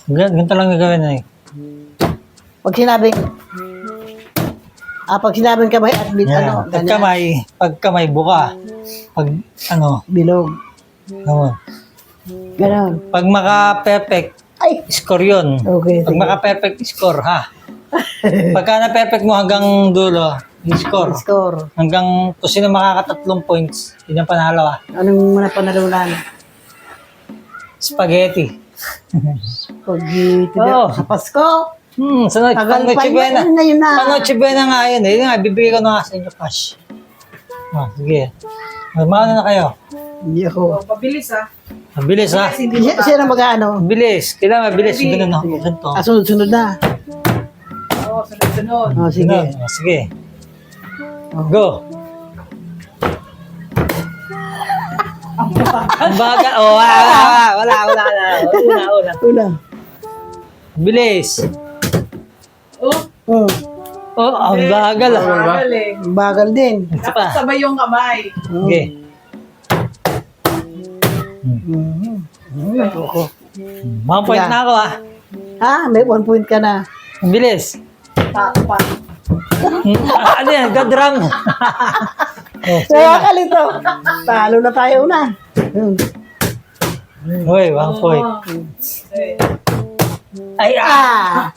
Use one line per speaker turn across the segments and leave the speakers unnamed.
Ganito lang gagawin na eh.
Pag sinabing kamay at ano, ganyan.
Pag kamay buka. Pag ano,
Bilog.
ano.
Ganon.
Pag maka-perfect,
Ay!
score yun.
Okay,
Pag
sige.
maka-perfect, score ha. Pagka na-perfect mo hanggang dulo, score.
Score.
Hanggang kung sino makakatatlong points, yun ang panalo ha.
Anong napanalunan?
Spaghetti.
Pag
Oo.
sa Pasko.
Sa
Tagal
Noche
pa
Buena.
yun, ngayon na.
Sa Noche Buena nga yun eh. Yun nga, bibigay ko na nga sa inyo cash. Sige. Maano na kayo?
Hindi ako.
Mabilis ah.
Mabilis ha.
Hindi
Siya na mag-ano?
Mabilis. Kailangan mabilis. Ganun no. Ganito.
Sunod-sunod na.
Oo, sunod-sunod.
Oh, sige.
Sige. Go. Ang baga. Oh, wala.
Una.
Bilis.
Oh,
Oh,
Oh, ang bagal ah.
bagal eh.
bagal din.
Isa
Dapat
pa.
sabay yung kamay.
Sige.
Ako.
1 point na ako ah.
Ha? May 1 point ka na.
Ang bilis.
Takpan.
Ano yan? Gadram.
Nakakalito. Talo na tayo na.
Uy, 1 point.
Eh,
Ay,
Ah!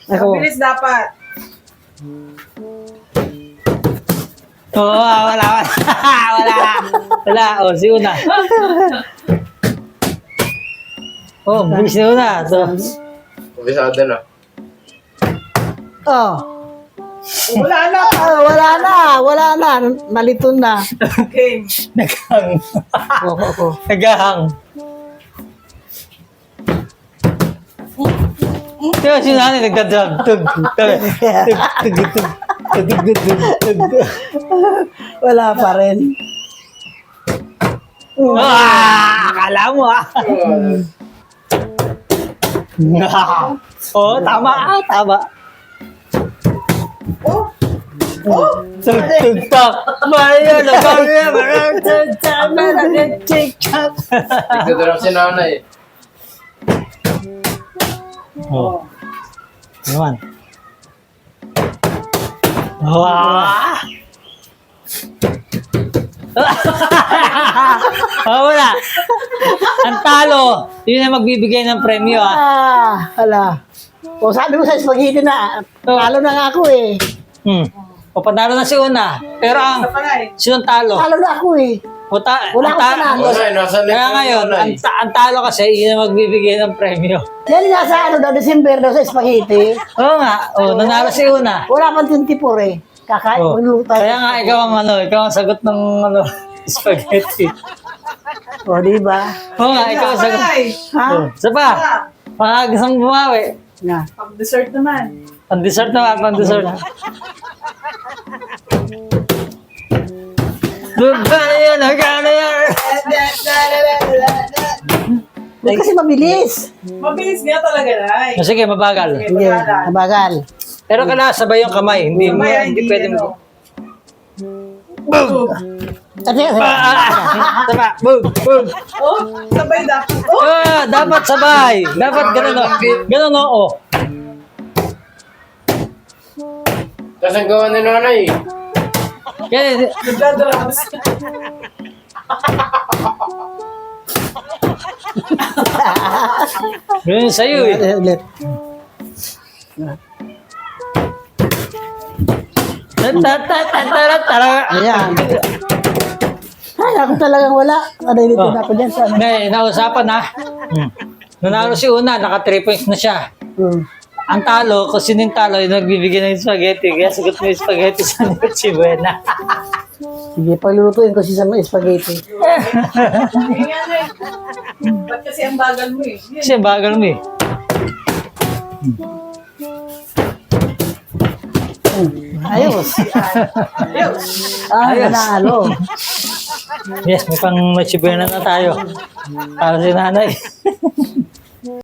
Ako.
Mabilis dapat.
Oo, wala. Wala. Oh, si Una. Oh, bilis na Una. So,
Umpisa na.
Oh.
Wala na.
Wala na. Naliton na.
Game.
naghang.
Ako.
Naghahang. Kaya si nanay nagdadrag. Tug.
Wala pa rin.
Akala mo ah. Oh, tama. Tugtog. Mario,
Nagdadrag si nanay.
Oh. Naman. Wah! Wala. Ang talo, yun ang magbibigay ng premyo ah.
Hala. O sabi ko sa spaghetti na, talo na nga ako eh.
O panalo na si Una. Pero ang
Isa pa na eh.
sinong talo?
Talo na ako eh. Wala akong panalo.
Nanay, nasa
Kaya ngayon, ang talo kasi, yun ang magbibigay ng premyo.
Yan nga sa ano daw, December daw sa spaghetti.
Oo nga, nanalo si Una.
Wala pang 24 eh. Kakain,
Oh.
magluluto tayo.
Kaya nga, ikaw ang sagot ng spaghetti.
O, di ba?
Oo nga, ikaw ang
Isa pa
sagot.
na eh.
Ha?
Isa pa, pangagasang bumawi.
Nga.
Pag dessert naman.
Pang-dessert naman, pang-dessert. Magkano yan?
Huwag kasi mabilis.
Mabilis nga talaga na eh.
Sige, mabagal.
Sige, nabagal.
Pero kailangan sabay yung kamay. Hindi pwede mo.
Kasi,
Tama, boom.
Oh, sabay dapat. Oh,
Dapat sabay. Dapat ganun o. Ganun o.
Tapos ang gawa ni nanay.
Yan.
nagdadrums.
Ganun sa'yo eh.
ulit. Ayan. Ay, ako talagang wala. Nalilito na ako dyan sa ano.
Ngayon, nausapan na. Nanalo si Una, naka 3 points na siya. Ang talo, kung sino yung talo, yung nagbibigay ng spaghetti. Kaya sagot mo yung spaghetti sa Noche Buena.
Sige, paglulutuin ko si sa spaghetti.
Hindi nga na eh. Ba't kasi ang bagal mo eh? Yun.
Kasi bagal mo eh.
Ayos.
Ayos.
Nanalo.
Yes, may pang Noche Buena na tayo. Para si nanay.